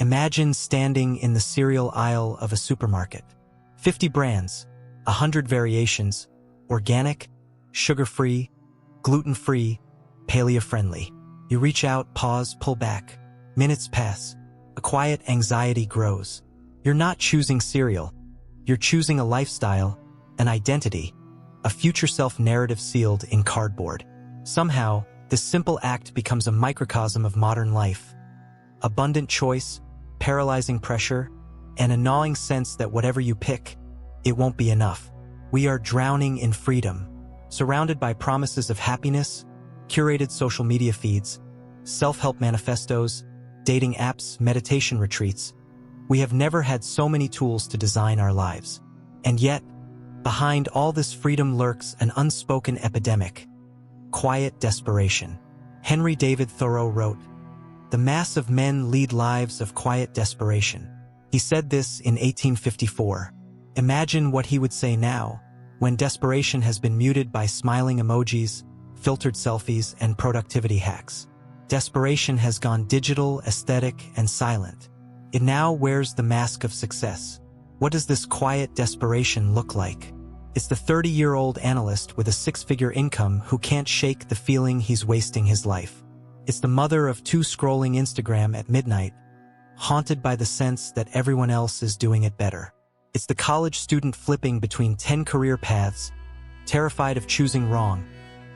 Imagine standing in the cereal aisle of a supermarket. 50 brands, 100 variations, organic, sugar-free, gluten-free, paleo-friendly. You reach out, pause, pull back. Minutes pass. A quiet anxiety grows. You're not choosing cereal. You're choosing a lifestyle, an identity, a future self-narrative sealed in cardboard. Somehow, this simple act becomes a microcosm of modern life. Abundant choice, paralyzing pressure, and a gnawing sense that whatever you pick, it won't be enough. We are drowning in freedom, surrounded by promises of happiness, curated social media feeds, self-help manifestos, dating apps, meditation retreats. We have never had so many tools to design our lives. And yet, behind all this freedom lurks an unspoken epidemic: quiet desperation. Henry David Thoreau wrote, "The mass of men lead lives of quiet desperation." He said this in 1854. Imagine what he would say now, when desperation has been muted by smiling emojis, filtered selfies, and productivity hacks. Desperation has gone digital, aesthetic, and silent. It now wears the mask of success. What does this quiet desperation look like? It's the 30-year-old analyst with a six-figure income who can't shake the feeling he's wasting his life. It's the mother of two scrolling Instagram at midnight, haunted by the sense that everyone else is doing it better. It's the college student flipping between 10 career paths, terrified of choosing wrong,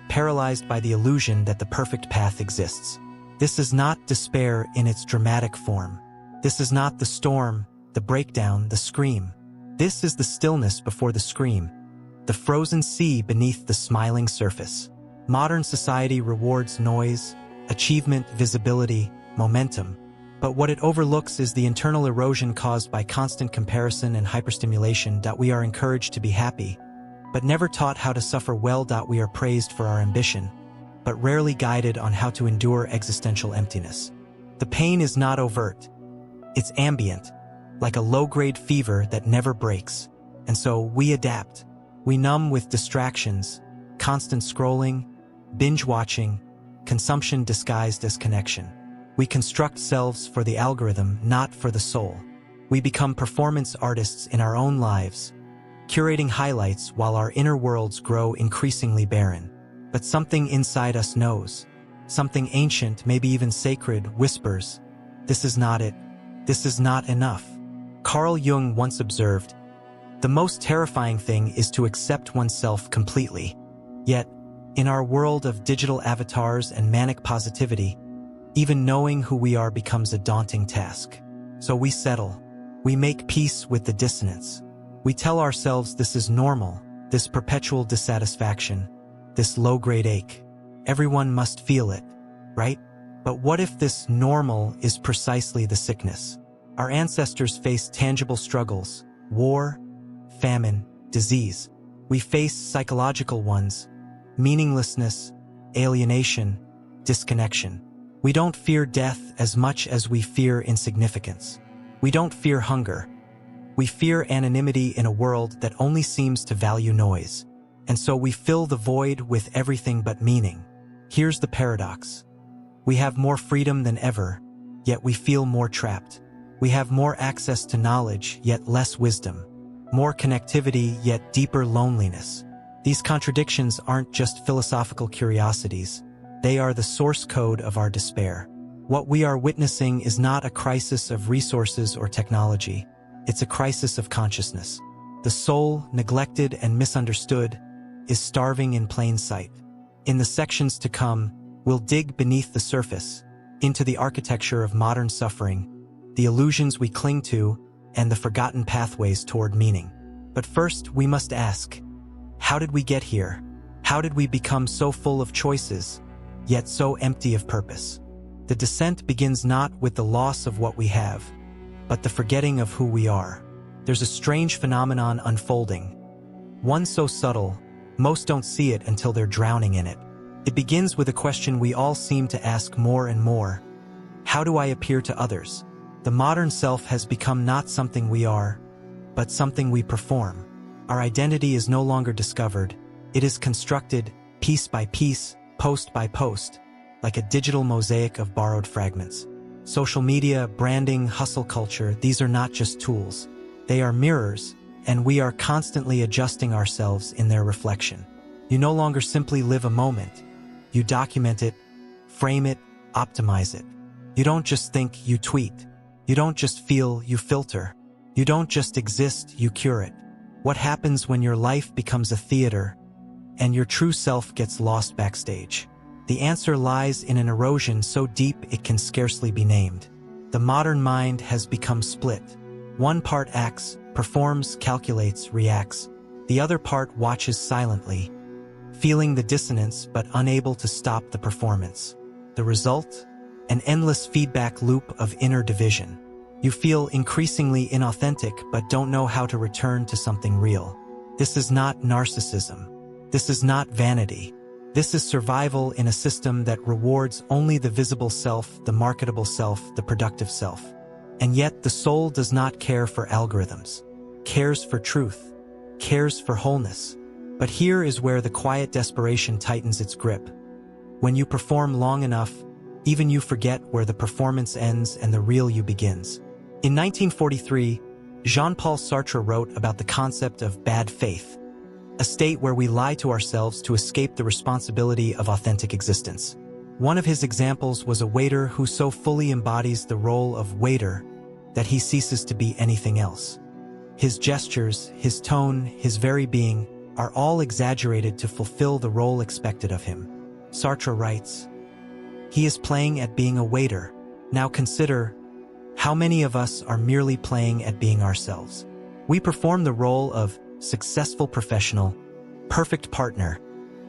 paralyzed by the illusion that the perfect path exists. This is not despair in its dramatic form. This is not the storm, the breakdown, the scream. This is the stillness before the scream, the frozen sea beneath the smiling surface. Modern society rewards noise, achievement, visibility, momentum. But what it overlooks is the internal erosion caused by constant comparison and hyperstimulation. We are encouraged to be happy, but never taught how to suffer well. We are praised for our ambition, but rarely guided on how to endure existential emptiness. The pain is not overt. It's ambient, like a low-grade fever that never breaks. And so we adapt. We numb with distractions, constant scrolling, binge-watching, consumption disguised as connection. We construct selves for the algorithm, not for the soul. We become performance artists in our own lives, curating highlights while our inner worlds grow increasingly barren. But something inside us knows. Something ancient, maybe even sacred, whispers, "This is not it. This is not enough." Carl Jung once observed, "The most terrifying thing is to accept oneself completely." Yet, in our world of digital avatars and manic positivity, even knowing who we are becomes a daunting task. So we settle. We make peace with the dissonance. We tell ourselves this is normal, this perpetual dissatisfaction, this low-grade ache. Everyone must feel it, right? But what if this normal is precisely the sickness? Our ancestors faced tangible struggles: war, famine, disease. We face psychological ones: meaninglessness, alienation, disconnection. We don't fear death as much as we fear insignificance. We don't fear hunger. We fear anonymity in a world that only seems to value noise. And so we fill the void with everything but meaning. Here's the paradox. We have more freedom than ever, yet we feel more trapped. We have more access to knowledge, yet less wisdom. More connectivity, yet deeper loneliness. These contradictions aren't just philosophical curiosities. They are the source code of our despair. What we are witnessing is not a crisis of resources or technology. It's a crisis of consciousness. The soul, neglected and misunderstood, is starving in plain sight. In the sections to come, we'll dig beneath the surface, into the architecture of modern suffering, the illusions we cling to, and the forgotten pathways toward meaning. But first, we must ask, how did we get here? How did we become so full of choices, yet so empty of purpose? The descent begins not with the loss of what we have, but the forgetting of who we are. There's a strange phenomenon unfolding, one so subtle, most don't see it until they're drowning in it. It begins with a question we all seem to ask more and more: how do I appear to others? The modern self has become not something we are, but something we perform. Our identity is no longer discovered. It is constructed, piece by piece, post by post, like a digital mosaic of borrowed fragments. Social media, branding, hustle culture, these are not just tools. They are mirrors, and we are constantly adjusting ourselves in their reflection. You no longer simply live a moment. You document it, frame it, optimize it. You don't just think, you tweet. You don't just feel, you filter. You don't just exist, you curate. What happens when your life becomes a theater and your true self gets lost backstage? The answer lies in an erosion so deep it can scarcely be named. The modern mind has become split. One part acts, performs, calculates, reacts. The other part watches silently, feeling the dissonance but unable to stop the performance. The result? An endless feedback loop of inner division. You feel increasingly inauthentic but don't know how to return to something real. This is not narcissism. This is not vanity. This is survival in a system that rewards only the visible self, the marketable self, the productive self. And yet the soul does not care for algorithms, cares for truth, cares for wholeness. But here is where the quiet desperation tightens its grip. When you perform long enough, even you forget where the performance ends and the real you begins. In 1943, Jean-Paul Sartre wrote about the concept of bad faith, a state where we lie to ourselves to escape the responsibility of authentic existence. One of his examples was a waiter who so fully embodies the role of waiter that he ceases to be anything else. His gestures, his tone, his very being are all exaggerated to fulfill the role expected of him. Sartre writes, "He is playing at being a waiter. Now consider, how many of us are merely playing at being ourselves? We perform the role of successful professional, perfect partner,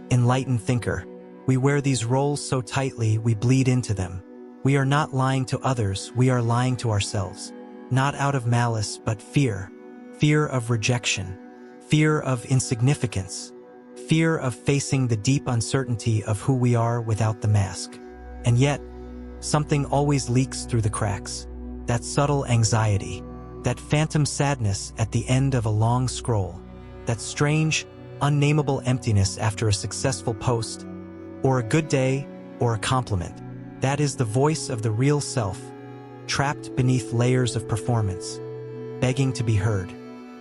enlightened thinker. We wear these roles so tightly we bleed into them. We are not lying to others, we are lying to ourselves. Not out of malice, but fear. Fear of rejection. Fear of insignificance. Fear of facing the deep uncertainty of who we are without the mask. And yet, something always leaks through the cracks. That subtle anxiety. That phantom sadness at the end of a long scroll. That strange, unnameable emptiness after a successful post, or a good day, or a compliment. That is the voice of the real self, trapped beneath layers of performance, begging to be heard.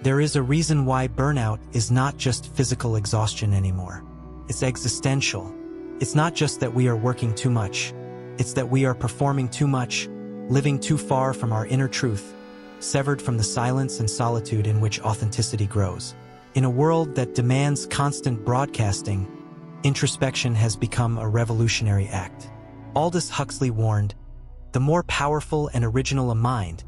There is a reason why burnout is not just physical exhaustion anymore. It's existential. It's not just that we are working too much. It's that we are performing too much, living too far from our inner truth, severed from the silence and solitude in which authenticity grows. In a world that demands constant broadcasting, introspection has become a revolutionary act. Aldous Huxley warned, "The more powerful and original a mind,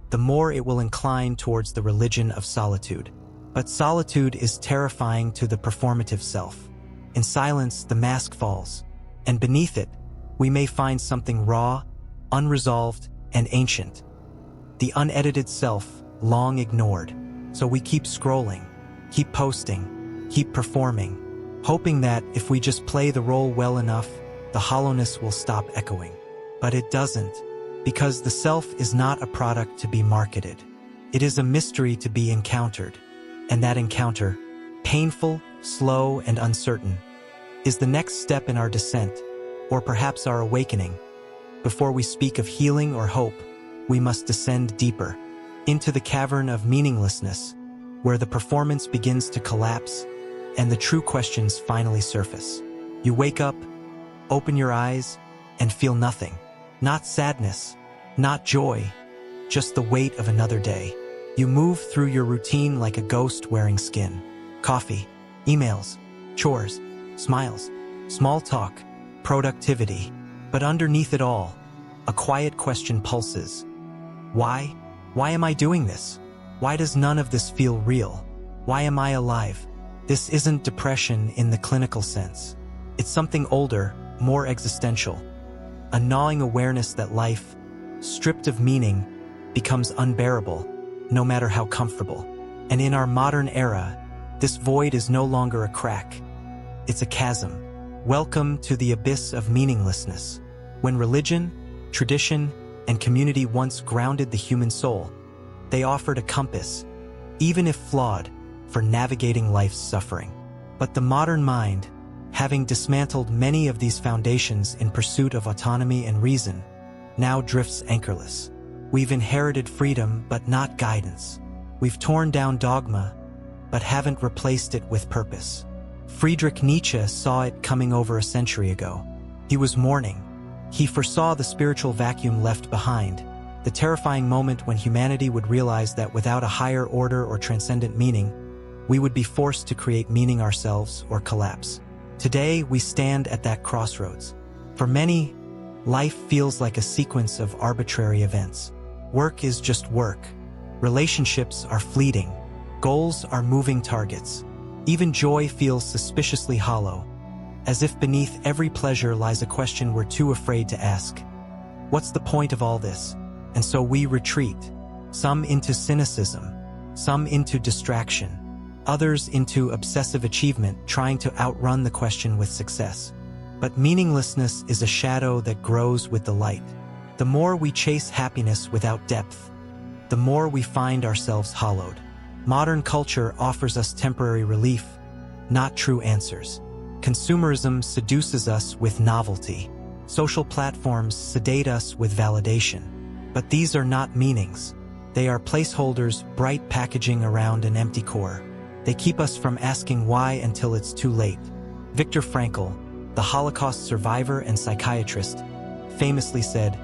the more it will incline towards the religion of solitude." But solitude is terrifying to the performative self. In silence, the mask falls, and beneath it, we may find something raw, unresolved, and ancient. The unedited self, long ignored. So we keep scrolling, keep posting, keep performing, hoping that if we just play the role well enough, the hollowness will stop echoing. But it doesn't, because the self is not a product to be marketed. It is a mystery to be encountered. And that encounter, painful, slow, and uncertain, is the next step in our descent, or perhaps our awakening. Before we speak of healing or hope, we must descend deeper, into the cavern of meaninglessness, where the performance begins to collapse and the true questions finally surface. You wake up, open your eyes, and feel nothing. Not sadness, not joy, just the weight of another day. You move through your routine like a ghost wearing skin. Coffee, emails, chores, smiles, small talk, productivity. But underneath it all, a quiet question pulses. Why? Why am I doing this? Why does none of this feel real? Why am I alive? This isn't depression in the clinical sense. It's something older, more existential. A gnawing awareness that life, stripped of meaning, becomes unbearable, no matter how comfortable. And in our modern era, this void is no longer a crack. It's a chasm. Welcome to the abyss of meaninglessness. When religion, tradition, and community once grounded the human soul, they offered a compass, even if flawed, for navigating life's suffering. But the modern mind, having dismantled many of these foundations in pursuit of autonomy and reason, now drifts anchorless. We've inherited freedom, but not guidance. We've torn down dogma, but haven't replaced it with purpose. Friedrich Nietzsche saw it coming over a century ago. He was mourning. He foresaw the spiritual vacuum left behind, the terrifying moment when humanity would realize that without a higher order or transcendent meaning, we would be forced to create meaning ourselves or collapse. Today, we stand at that crossroads. For many, life feels like a sequence of arbitrary events. Work is just work. Relationships are fleeting. Goals are moving targets. Even joy feels suspiciously hollow, as if beneath every pleasure lies a question we're too afraid to ask. What's the point of all this? And so we retreat, some into cynicism, some into distraction, others into obsessive achievement, trying to outrun the question with success. But meaninglessness is a shadow that grows with the light. The more we chase happiness without depth, the more we find ourselves hollowed. Modern culture offers us temporary relief, not true answers. Consumerism seduces us with novelty. Social platforms sedate us with validation. But these are not meanings. They are placeholders, bright packaging around an empty core. They keep us from asking why until it's too late. Viktor Frankl, the Holocaust survivor and psychiatrist, famously said,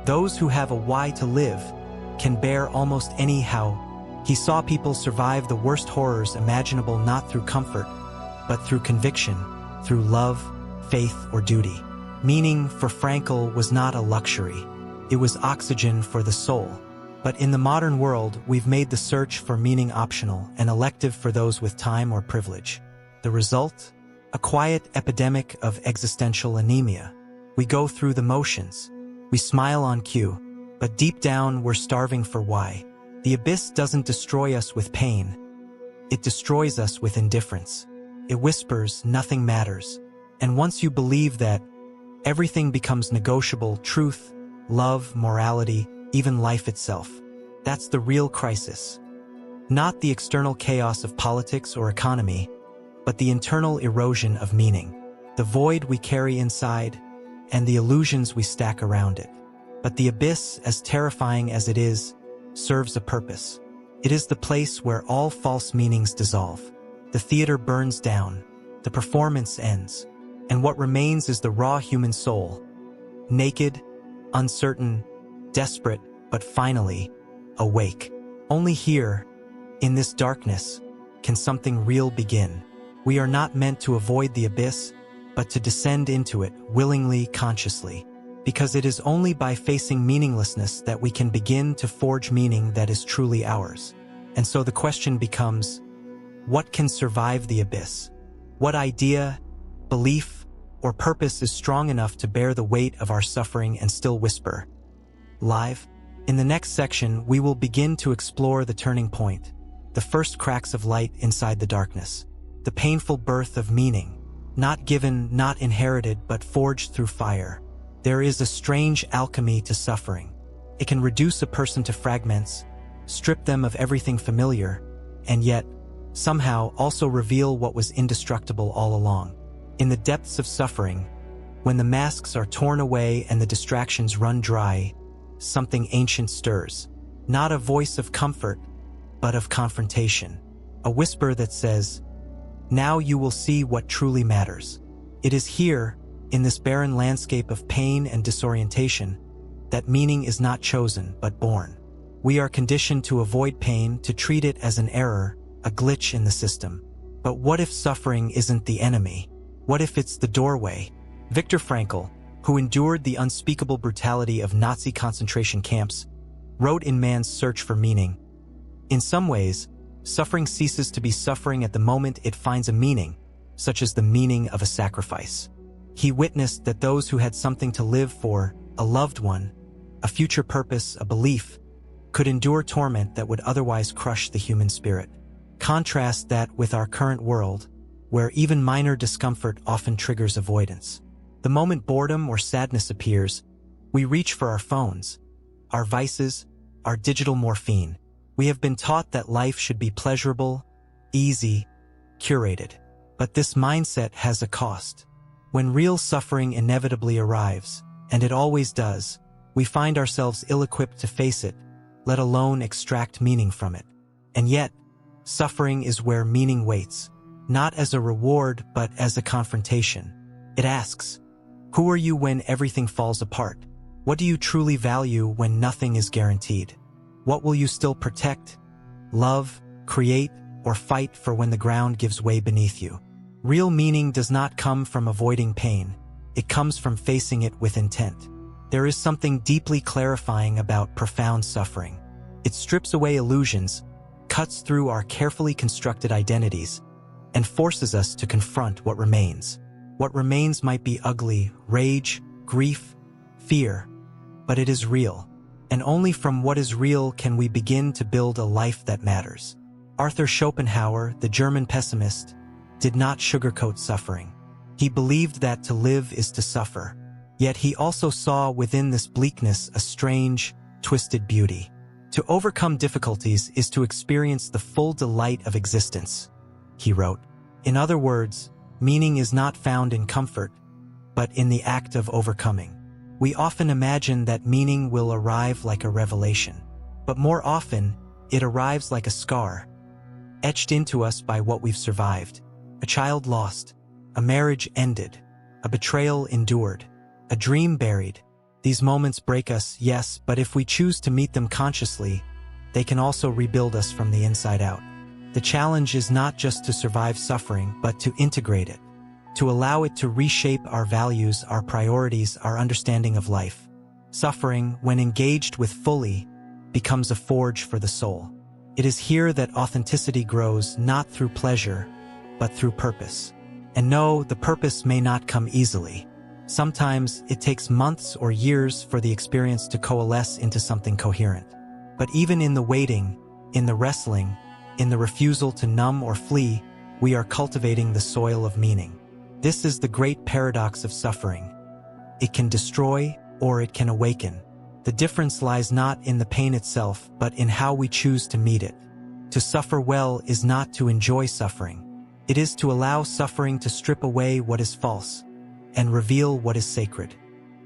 "Those who have a why to live can bear almost any how." He saw people survive the worst horrors imaginable not through comfort, but through conviction, through love, faith, or duty. Meaning for Frankl was not a luxury. It was oxygen for the soul. But in the modern world, we've made the search for meaning optional and elective for those with time or privilege. The result? A quiet epidemic of existential anemia. We go through the motions. We smile on cue, but deep down we're starving for why. The abyss doesn't destroy us with pain. It destroys us with indifference. It whispers, nothing matters. And once you believe that, everything becomes negotiable: truth, love, morality, even life itself. That's the real crisis. Not the external chaos of politics or economy, but the internal erosion of meaning. The void we carry inside, and the illusions we stack around it. But the abyss, as terrifying as it is, serves a purpose. It is the place where all false meanings dissolve. The theater burns down, the performance ends, and what remains is the raw human soul. Naked, uncertain, desperate, but finally, awake. Only here, in this darkness, can something real begin. We are not meant to avoid the abyss, but to descend into it willingly, consciously. Because it is only by facing meaninglessness that we can begin to forge meaning that is truly ours. And so the question becomes, what can survive the abyss? What idea, belief, or purpose is strong enough to bear the weight of our suffering and still whisper, live? In the next section, we will begin to explore the turning point, the first cracks of light inside the darkness, the painful birth of meaning, not given, not inherited, but forged through fire. There is a strange alchemy to suffering. It can reduce a person to fragments, strip them of everything familiar, and yet, somehow also reveal what was indestructible all along. In the depths of suffering, when the masks are torn away and the distractions run dry, something ancient stirs. Not a voice of comfort, but of confrontation. A whisper that says, now you will see what truly matters. It is here, in this barren landscape of pain and disorientation, that meaning is not chosen but born. We are conditioned to avoid pain, to treat it as an error, a glitch in the system. But what if suffering isn't the enemy? What if it's the doorway? Viktor Frankl, who endured the unspeakable brutality of Nazi concentration camps, wrote in Man's Search for Meaning, in some ways, suffering ceases to be suffering at the moment it finds a meaning, such as the meaning of a sacrifice. He witnessed that those who had something to live for, a loved one, a future purpose, a belief, could endure torment that would otherwise crush the human spirit. Contrast that with our current world, where even minor discomfort often triggers avoidance. The moment boredom or sadness appears, we reach for our phones, our vices, our digital morphine. We have been taught that life should be pleasurable, easy, curated. But this mindset has a cost. When real suffering inevitably arrives, and it always does, we find ourselves ill-equipped to face it, let alone extract meaning from it. And yet, suffering is where meaning waits, not as a reward but as a confrontation. It asks, who are you when everything falls apart? What do you truly value when nothing is guaranteed? What will you still protect, love, create, or fight for when the ground gives way beneath you? Real meaning does not come from avoiding pain. It comes from facing it with intent. There is something deeply clarifying about profound suffering. It strips away illusions, cuts through our carefully constructed identities, and forces us to confront what remains. What remains might be ugly, rage, grief, fear, but it is real. And only from what is real can we begin to build a life that matters. Arthur Schopenhauer, the German pessimist, did not sugarcoat suffering. He believed that to live is to suffer. Yet he also saw within this bleakness a strange, twisted beauty. To overcome difficulties is to experience the full delight of existence, he wrote. In other words, meaning is not found in comfort, but in the act of overcoming. We often imagine that meaning will arrive like a revelation, but more often, it arrives like a scar, etched into us by what we've survived. A child lost, a marriage ended, a betrayal endured, a dream buried. These moments break us, yes, but if we choose to meet them consciously, they can also rebuild us from the inside out. The challenge is not just to survive suffering, but to integrate it, to allow it to reshape our values, our priorities, our understanding of life. Suffering, when engaged with fully, becomes a forge for the soul. It is here that authenticity grows, not through pleasure, but through purpose. And no, the purpose may not come easily. Sometimes it takes months or years for the experience to coalesce into something coherent. But even in the waiting, in the wrestling, in the refusal to numb or flee, we are cultivating the soil of meaning. This is the great paradox of suffering. It can destroy or it can awaken. The difference lies not in the pain itself, but in how we choose to meet it. To suffer well is not to enjoy suffering. It is to allow suffering to strip away what is false and reveal what is sacred.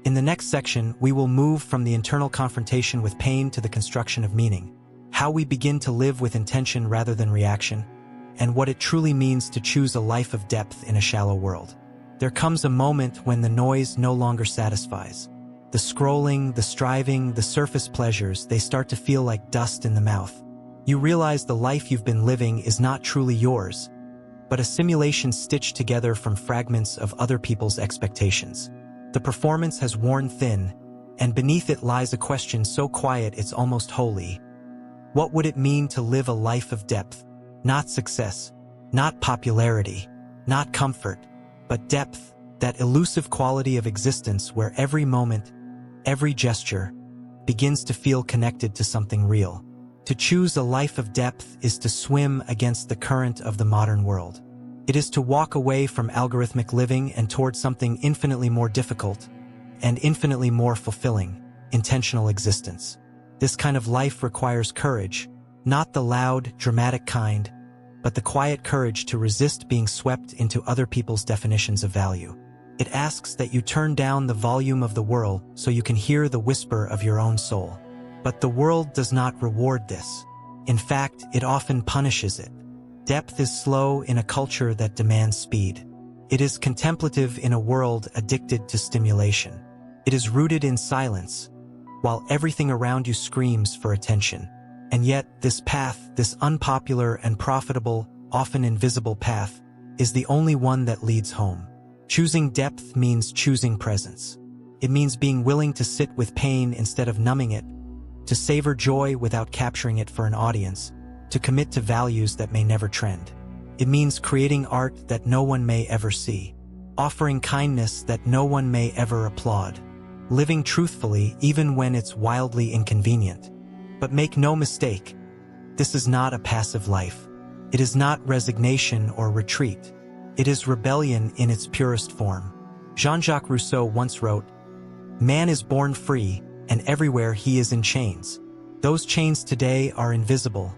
In the next section, we will move from the internal confrontation with pain to the construction of meaning, how we begin to live with intention rather than reaction, and what it truly means to choose a life of depth in a shallow world. There comes a moment when the noise no longer satisfies. The scrolling, the striving, the surface pleasures, they start to feel like dust in the mouth. You realize the life you've been living is not truly yours, but a simulation stitched together from fragments of other people's expectations. The performance has worn thin, and beneath it lies a question so quiet it's almost holy. What would it mean to live a life of depth? Not success, not popularity, not comfort, but depth, that elusive quality of existence where every moment, every gesture, begins to feel connected to something real. To choose a life of depth is to swim against the current of the modern world. It is to walk away from algorithmic living and toward something infinitely more difficult and infinitely more fulfilling, intentional existence. This kind of life requires courage, not the loud, dramatic kind, but the quiet courage to resist being swept into other people's definitions of value. It asks that you turn down the volume of the world so you can hear the whisper of your own soul. But the world does not reward this. In fact, it often punishes it. Depth is slow in a culture that demands speed. It is contemplative in a world addicted to stimulation. It is rooted in silence, while everything around you screams for attention. And yet, this path, this unpopular and profitable, often invisible path, is the only one that leads home. Choosing depth means choosing presence. It means being willing to sit with pain instead of numbing it, to savor joy without capturing it for an audience, to commit to values that may never trend. It means creating art that no one may ever see, offering kindness that no one may ever applaud, living truthfully even when it's wildly inconvenient. But make no mistake, this is not a passive life. It is not resignation or retreat. It is rebellion in its purest form. Jean-Jacques Rousseau once wrote, "Man is born free, and everywhere he is in chains. Those chains today are invisible.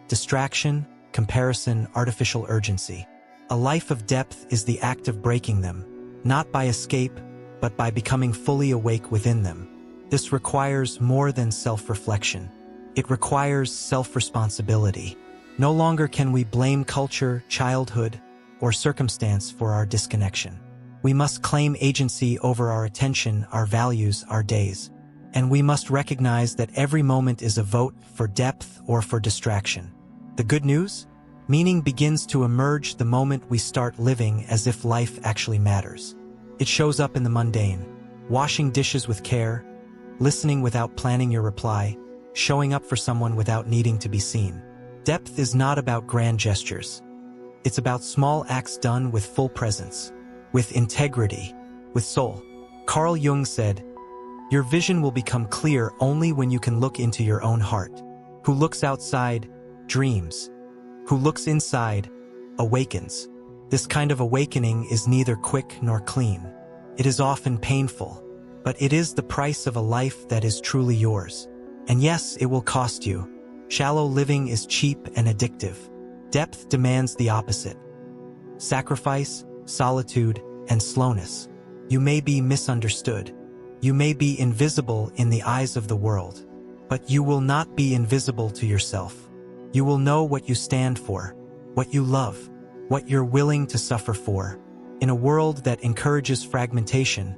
Distraction, comparison, artificial urgency. A life of depth is the act of breaking them, not by escape, but by becoming fully awake within them." This requires more than self-reflection. It requires self-responsibility. No longer can we blame culture, childhood, or circumstance for our disconnection. We must claim agency over our attention, our values, our days. And we must recognize that every moment is a vote for depth or for distraction. The good news? Meaning begins to emerge the moment we start living as if life actually matters. It shows up in the mundane. Washing dishes with care, listening without planning your reply, showing up for someone without needing to be seen. Depth is not about grand gestures. It's about small acts done with full presence, with integrity, with soul. Carl Jung said, "Your vision will become clear only when you can look into your own heart. Who looks outside, dreams. Who looks inside, awakens." This kind of awakening is neither quick nor clean. It is often painful, but it is the price of a life that is truly yours. And yes, it will cost you. Shallow living is cheap and addictive. Depth demands the opposite. Sacrifice, solitude, and slowness. You may be misunderstood. You may be invisible in the eyes of the world, but you will not be invisible to yourself. You will know what you stand for, what you love, what you're willing to suffer for. In a world that encourages fragmentation,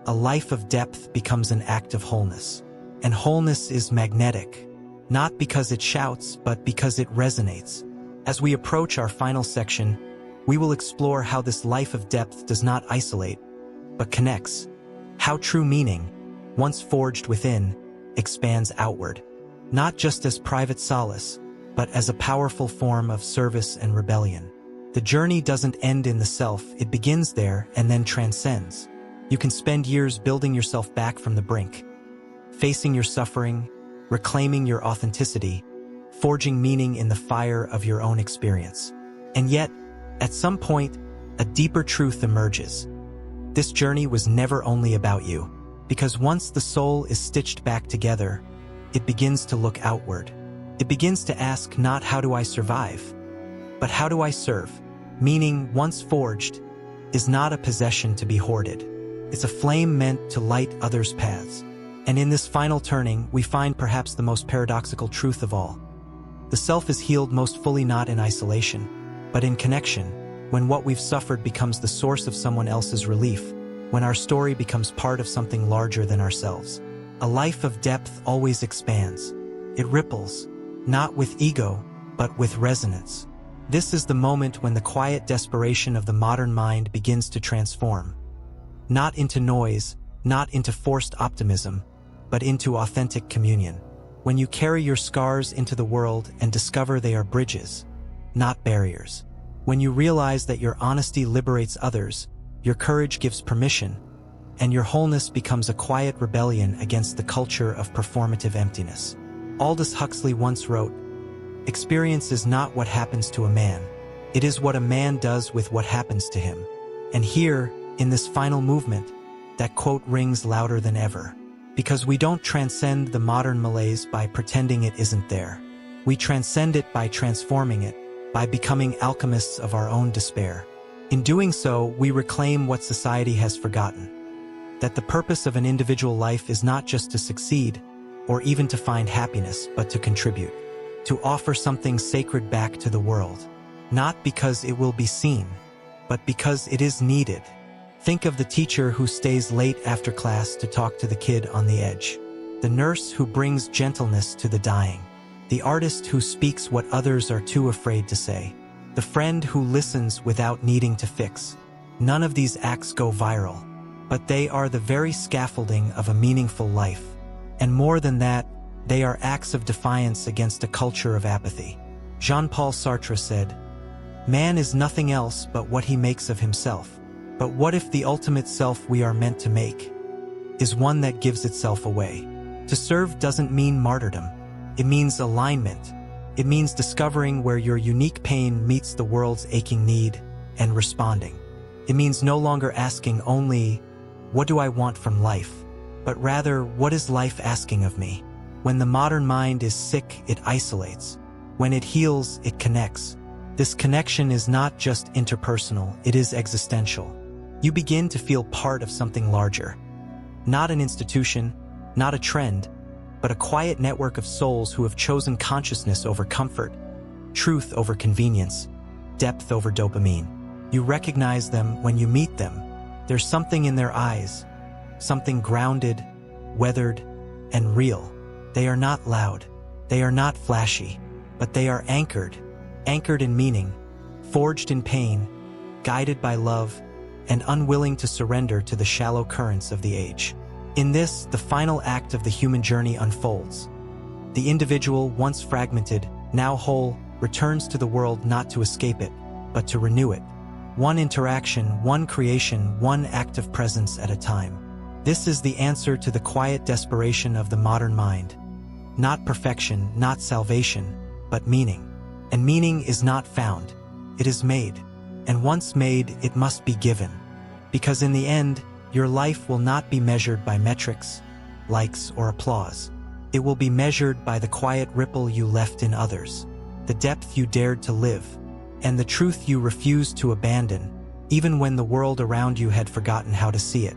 a life of depth becomes an act of wholeness. And wholeness is magnetic, not because it shouts, but because it resonates. As we approach our final section, we will explore how this life of depth does not isolate, but connects. How true meaning, once forged within, expands outward, not just as private solace, but as a powerful form of service and rebellion. The journey doesn't end in the self, it begins there and then transcends. You can spend years building yourself back from the brink, facing your suffering, reclaiming your authenticity, forging meaning in the fire of your own experience. And yet, at some point, a deeper truth emerges. This journey was never only about you, because once the soul is stitched back together, it begins to look outward. It begins to ask not how do I survive, but how do I serve? Meaning, once forged, is not a possession to be hoarded. It's a flame meant to light others' paths. And in this final turning, we find perhaps the most paradoxical truth of all. The self is healed most fully not in isolation, but in connection, when what we've suffered becomes the source of someone else's relief, when our story becomes part of something larger than ourselves. A life of depth always expands. It ripples, not with ego, but with resonance. This is the moment when the quiet desperation of the modern mind begins to transform. Not into noise, not into forced optimism, but into authentic communion. When you carry your scars into the world and discover they are bridges, not barriers. When you realize that your honesty liberates others, your courage gives permission, and your wholeness becomes a quiet rebellion against the culture of performative emptiness. Aldous Huxley once wrote, "Experience is not what happens to a man. It is what a man does with what happens to him." And here, in this final movement, that quote rings louder than ever. Because we don't transcend the modern malaise by pretending it isn't there. We transcend it by transforming it, by becoming alchemists of our own despair. In doing so, we reclaim what society has forgotten. That the purpose of an individual life is not just to succeed, or even to find happiness, but to contribute. To offer something sacred back to the world. Not because it will be seen, but because it is needed. Think of the teacher who stays late after class to talk to the kid on the edge. The nurse who brings gentleness to the dying. The artist who speaks what others are too afraid to say. The friend who listens without needing to fix. None of these acts go viral, but they are the very scaffolding of a meaningful life. And more than that, they are acts of defiance against a culture of apathy. Jean-Paul Sartre said, "Man is nothing else but what he makes of himself." But what if the ultimate self we are meant to make is one that gives itself away? To serve doesn't mean martyrdom. It means alignment. It means discovering where your unique pain meets the world's aching need and responding. It means no longer asking only, "What do I want from life?" but rather, "What is life asking of me?" When the modern mind is sick, it isolates. When it heals, it connects. This connection is not just interpersonal, it is existential. You begin to feel part of something larger. Not an institution, not a trend, but a quiet network of souls who have chosen consciousness over comfort, truth over convenience, depth over dopamine. You recognize them when you meet them. There's something in their eyes, something grounded, weathered, and real. They are not loud, they are not flashy, but they are anchored in meaning, forged in pain, guided by love, and unwilling to surrender to the shallow currents of the age. In this, the final act of the human journey unfolds. The individual, once fragmented, now whole, returns to the world not to escape it, but to renew it. One interaction, one creation, one act of presence at a time. This is the answer to the quiet desperation of the modern mind. Not perfection, not salvation, but meaning. And meaning is not found, it is made. And once made, it must be given. Because in the end, your life will not be measured by metrics, likes, or applause. It will be measured by the quiet ripple you left in others, the depth you dared to live, and the truth you refused to abandon, even when the world around you had forgotten how to see it.